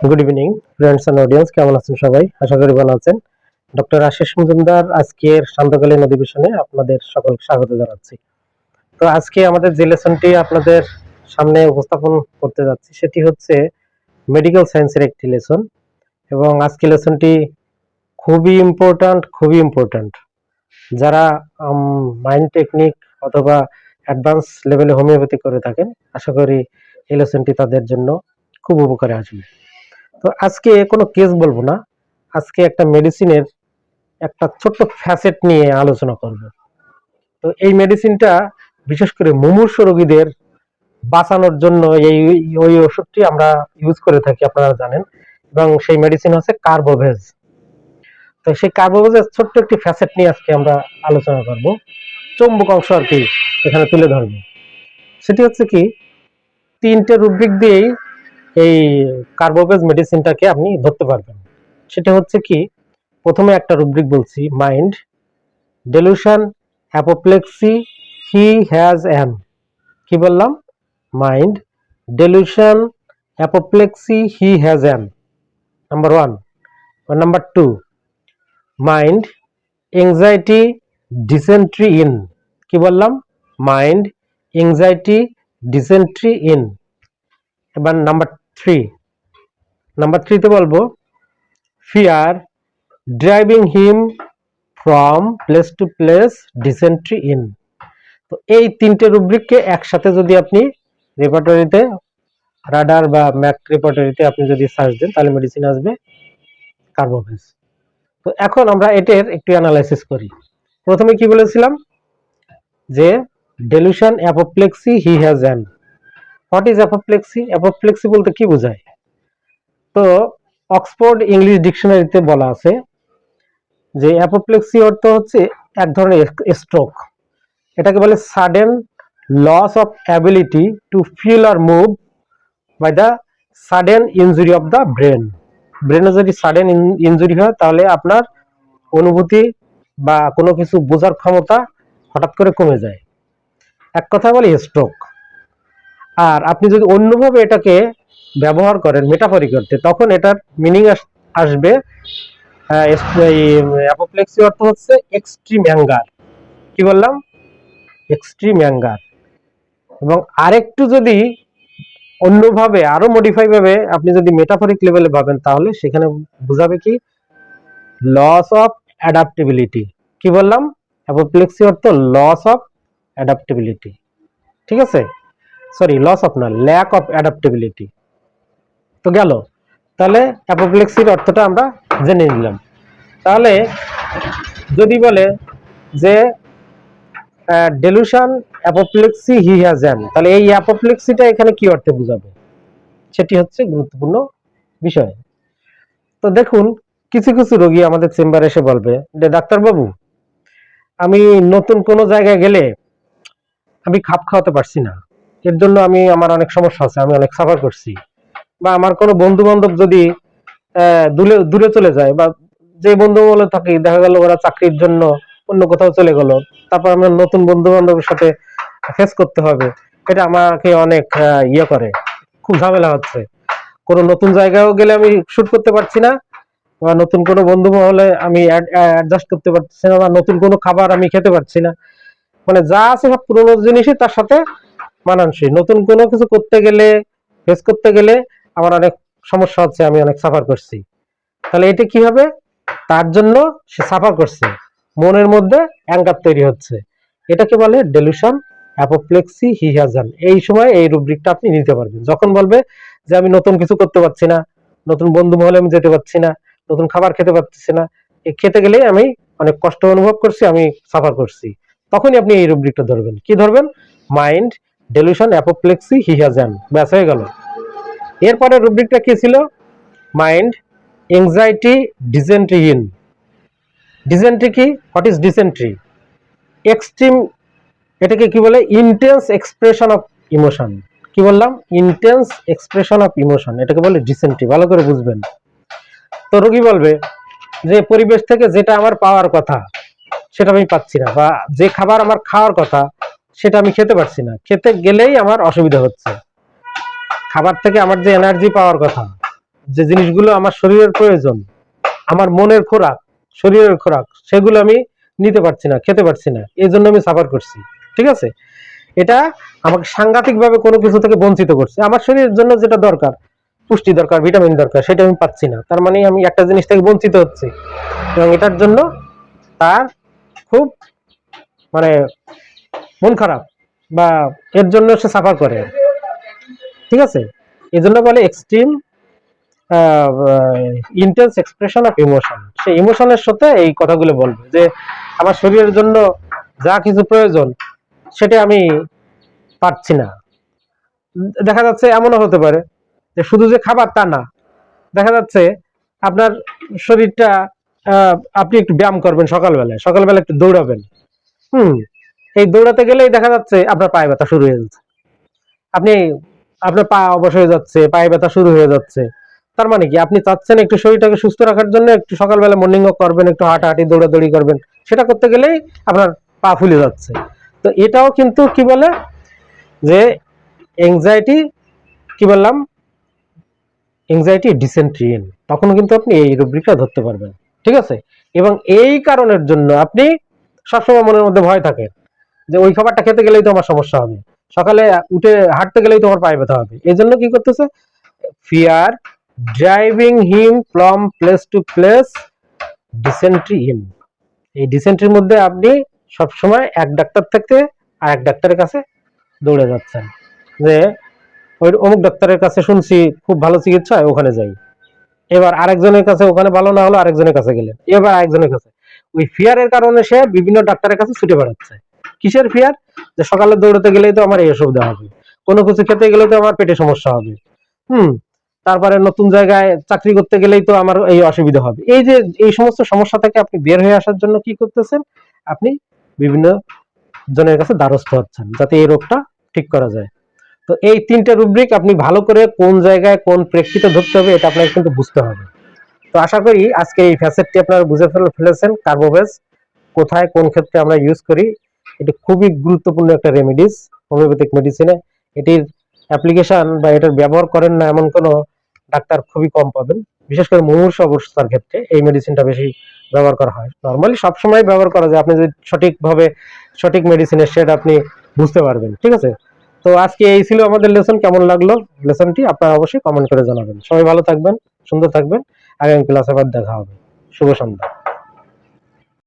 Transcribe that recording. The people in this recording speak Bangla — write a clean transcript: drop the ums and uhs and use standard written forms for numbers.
Good evening friends and audience, কেমন আছেন সবাই? আশা করি ভালো আছেন। ডক্টর আশিস মজুমদার আজকের শান্তকালীন অধিবেশনে আপনাদের সকলকে স্বাগত জানাচ্ছি। তো আজকে আমাদের যে লেসনটি আপনাদের সামনে উপস্থাপন করতে যাচ্ছি সেটি হচ্ছে মেডিকেল সায়েন্সের একটি লেসন, এবং আজকে লেসনটি খুবই ইম্পর্ট্যান্ট। যারা মাইন্ড টেকনিক অথবা অ্যাডভান্স লেভেলে হোমিওপ্যাথি করে থাকেন, আশা করি এই লেসনটি তাদের জন্য খুব উপকারে আসবে। তো আজকে কোনো কেস বলবো না, আজকে একটা মেডিসিনের একটা ছোট্ট ফ্যাসেট নিয়ে আলোচনা করব। তো এই মেডিসিনটা বিশেষ করে মুমূর্ষু রোগীদের বাঁচানোর জন্য ওই ওষুধটি আমরা ইউজ করে থাকি, আপনারা জানেন, এবং সেই মেডিসিন হচ্ছে কার্বোভেজ। তো সেই কার্বোভেজের ছোট্ট একটি ফ্যাসেট নিয়ে আজকে আমরা আলোচনা করব, চৌম্বক অংশ আর কি এখানে তুলে ধরবো। সেটি হচ্ছে কি, তিনটে রুব্রিক দিয়েই এই কার্বোভেজ মেডিসিনটাকে আপনি ধরতে পারবেন। সেটা হচ্ছে কি, প্রথমে একটা রুব্রিক বলছি, mind delusion apoplexy he has an. কি বললাম? Mind delusion apoplexy he has an, number 1। Number 2, mind anxiety dysentery in. কি বললাম? Mind anxiety dysentery in. এবার নাম্বার 3তে বলবো fear driving him from place to place dysentery in. তো এই তিনটে রুব্রিককে একসাথে যদি আপনি রেপার্টরিতে, রাডার বা ম্যাক রেপার্টরিতে আপনি যদি সার্চ দেন, তাহলে মেডিসিন আসবে কার্বোভেজ। তো এখন আমরা এটার একটু অ্যানালাইসিস করি। প্রথমে কি বলেছিলাম যে delusion apoplexy he has an. What is apoplexy? Apoplexy বলতে কি বোঝায়? তো অক্সফোর্ড ইংলিশ ডিকশনারিতে বলা আছে যে অ্যাপোপ্লেক্সি অর্থ হচ্ছে এক ধরনের স্ট্রোক। এটাকে বলে sudden loss of ability to feel আর move by the sudden injury of the brain. ব্রেনে যদি সাডেন ইনজুরি হয়, তাহলে আপনার অনুভূতি বা কোনো কিছু বোঝার ক্ষমতা হঠাৎ করে কমে যায়। এক কথা বলি স্ট্রোক। আর আপনি যদি অন্যভাবে এটাকে ব্যবহার করেন মেটাফরিক করতে, তখন এটার মিনিং আসবে, অ্যাপোপ্লেক্সি অর্থ হচ্ছে এক্সট্রিম অ্যাঙ্গার। কি বললাম? Extreme anger. এবং আরেকটু যদি অন্যভাবে, আরো মডিফাই ভাবে আপনি যদি মেটাফরিক লেভেলে ভাবেন, তাহলে সেখানে বোঝাবে কি, লস অফ অ্যাডাপ্টেবিলিটি। কি বললাম? অ্যাপোপ্লেক্সি অর্থ লস অফ অ্যাডাপ্টেবিলিটি। ঠিক আছে? সরি, লস অফ না, ল্যাক অফ অ্যাডাপ্টেবিলিটি। তো গেল, তাহলে অ্যাপোপ্লেক্সির অর্থটা আমরা জেনে নিলাম। তাহলে যদি বলে যে delusion apoplexy he has an, তাহলে এই অ্যাপোপ্লেক্সিটা এখানে কি অর্থে বোঝাবে, সেটি হচ্ছে গুরুত্বপূর্ণ বিষয়। তো দেখুন, কিছু কিছু রোগী আমাদের চেম্বারে এসে বলবে যে ডাক্তারবাবু, আমি নতুন কোনো জায়গায় গেলে আমি খাপ খাওয়াতে পারছি না, এর জন্য আমার অনেক সমস্যা আছে, আমি অনেক সাফার করছি। বা আমার কোনো বন্ধু বান্ধব যদি দূরে চলে যায়, বা যে বন্ধু বলে থাকি, দেখা গেল ওরা চাকরির জন্য অন্য কোথাও চলে গেল, তারপর আমার নতুন বন্ধু বান্ধবের সাথে ফেস করতে হবে, এটা আমাকে অনেক ইয়ে করে, খুব ঝামেলা হচ্ছে। কোনো নতুন জায়গায়ও গেলে আমি শুট করতে পারছি না, বা নতুন কোনো বন্ধু মহলে আমি অ্যাডজাস্ট করতে পারছি না, বা নতুন কোনো খাবার আমি খেতে পারছি না। মানে যা আছে সব পুরোনো জিনিসই তার সাথে মানানসই। নতুন কোনো কিছু করতে গেলে, ফেস করতে গেলে আমার অনেক সমস্যা হচ্ছে, আমি অনেক সাফার করছি। তাহলে এটা কি হবে? তার জন্য সে সাফার করছে, মনের মধ্যে অ্যাঙ্গার তৈরি হচ্ছে। এটাকে বলে delusion apoplexy he has an. এই সময় এই রুব্রিকটা আপনি নিতে পারবেন। যখন বলবে যে আমি নতুন কিছু করতে পারছি না, নতুন বন্ধু মহলে আমি যেতে পারছি না, নতুন খাবার খেতে পারছি না, খেতে গেলেই আমি অনেক কষ্ট অনুভব করছি, আমি সাফার করছি, তখনই আপনি এই রুব্রিকটা ধরবেন। কি ধরবেন? Mind delusion apoplexy he has an, ব্যাস হয়ে গেল। এরপরে রুব্রিকটা কি ছিল? Mind anxiety dysentery in. Dysentery কি? What is dysentery? এক্সট্রিম, এটাকে কি বলে? Intense expression of emotion. কি বললাম? ইন্টেন্স এক্সপ্রেশন অফ ইমোশন, এটাকে বলে ডিসেন্ট্রি। ভালো করে বুঝবেন। তো রোগী বলবে যে পরিবেশ থেকে যেটা আমার পাওয়ার কথা সেটা আমি পাচ্ছি না, বা যে খাবার আমার খাওয়ার কথা সেটা আমি খেতে পারছি না, খেতে গেলেই আমার অসুবিধা হচ্ছে। খাবার থেকে আমার যে এনার্জি পাওয়ার কথা যে জিনিসগুলো আমার শরীরের প্রয়োজন, আমার মনের খোরাক, শরীরের খোরাক, সেগুলো আমি নিতে পারছি না, খেতে পারছি না, এই জন্য আমি সাফার করছি। ঠিক আছে, এটা আমাকে সাংঘাতিক ভাবে কোনো কিছু থেকে বঞ্চিত করছে। আমার শরীরের জন্য যেটা দরকার, পুষ্টি দরকার, ভিটামিন দরকার, সেটা আমি পাচ্ছি না, তার মানে আমি একটা জিনিস থেকে বঞ্চিত হচ্ছি, এবং এটার জন্য তার খুব মানে মন খারাপ, বা এর জন্য সে সাফার করে। ঠিক আছে, এই জন্য বলে extreme intense expression of emotion. সে ইমোশনের সাথে এই কথাগুলো বলবে যে আমার শরীরের জন্য যা কিছু প্রয়োজন সেটা আমি পাচ্ছি না। দেখা যাচ্ছে এমনও হতে পারে যে শুধু যে খাবার তা না, দেখা যাচ্ছে আপনার শরীরটা আপনি একটু ব্যায়াম করবেন, সকালবেলায় সকালবেলা একটু দৌড়াবেন। হুম, এই দৌড়াতে গেলেই দেখা যাচ্ছে আপনার পায়ে ব্যথা শুরু হয়ে যাচ্ছে, আপনি আপনার পা অবশ হয়ে যাচ্ছে, পায়ে ব্যথা শুরু হয়ে যাচ্ছে। তার মানে কি, আপনি চাচ্ছেন একটু শরীরটাকে সুস্থ রাখার জন্য একটু সকালবেলা মর্নিং ওয়াক করবেন, একটু হাঁটাহাঁটি দৌড়াদৌড়ি করবেন, সেটা করতে গেলেই আপনার পা ফুলে যাচ্ছে। তো এটাও কিন্তু কি বলে যে এংজাইটি, কি বললাম, এংজাইটি ডিসেন্ট্রিয়েন, তখন কিন্তু আপনি এই রুব্রিকটা ধরতে পারবেন। ঠিক আছে, এবং এই কারণের জন্য আপনি সবসময় মনের মধ্যে ভয় থাকে যে ওই খাবারটা খেতে গেলেই তো আমার সমস্যা হবে, সকালে উঠে হাঁটতে গেলেই তোমার পায়ে ব্যথা হবে। এই জন্য কি করতেছে, fear driving him from place to place dysentery in. এই ডিসেন্ট্রির মধ্যে আপনি সবসময় এক ডাক্তার থেকে আর এক ডাক্তারের কাছে দৌড়ে যাচ্ছেন, যে ওই অমুক ডাক্তারের কাছে শুনছি খুব ভালো চিকিৎসা হয়, ওখানে যাই। এবার আরেকজনের কাছে, ওখানে ভালো না হলো আরেকজনের কাছে গেলেন, এবার আরেকজনের কাছে। ওই ফিয়ারের কারণে সে বিভিন্ন ডাক্তারের কাছে ছুটে বেড়াচ্ছে। কিসের ফিয়ার, যে সকালে দৌড়াতে গেলেই তো আমার এই অসুবিধা হবে, কোনো কিছু খেতে গেলে তো আমার পেটে সমস্যা হবে, হুম, তারপরে নতুন জায়গায় চাকরি করতে গেলেই তো আমার এই অসুবিধা হবে। এই যে এই সমস্ত সমস্যা থেকে আপনি বের হয়ে আসার জন্য কি করতেছেন, আপনি বিভিন্ন জনের কাছে দ্বারস্থ হচ্ছেন যাতে এই রোগটা ঠিক করা যায়। তো এই তিনটে রুব্রিক আপনি ভালো করে কোন জায়গায় কোন প্রেক্ষিতে ধরতে হবে এটা আপনাকে কিন্তু বুঝতে হবে। তো আশা করি আজকে এই ফ্যাসেটটি আপনারা বুঝে ফেলেছেন, কার্বোভেজ কোথায় কোন ক্ষেত্রে আমরা ইউজ করি। এটি খুবই গুরুত্বপূর্ণ একটা রেমেডিস হোমিওপ্যাথিক মেডিসিনে। এটির অ্যাপ্লিকেশন বা এটার ব্যবহার করেন না এমন কোনো ডাক্তার খুবই কম পাবেন। বিশেষ করে মুমূর্ষু অবস্থার ক্ষেত্রে এই মেডিসিনটা বেশি ব্যবহার করা হয়। নর্মালি সবসময় ব্যবহার করা যায়, আপনি যদি সঠিকভাবে সঠিক মেডিসিনের শেড আপনি বুঝতে পারবেন। ঠিক আছে, তো আজকে এই ছিল আমাদের লেসন। কেমন লাগলো লেসনটি আপনারা অবশ্যই কমেন্ট করে জানাবেন। সবাই ভালো থাকবেন, সুন্দর থাকবেন। আগামী ক্লাসে আবার দেখা হবে। শুভ সন্ধ্যা।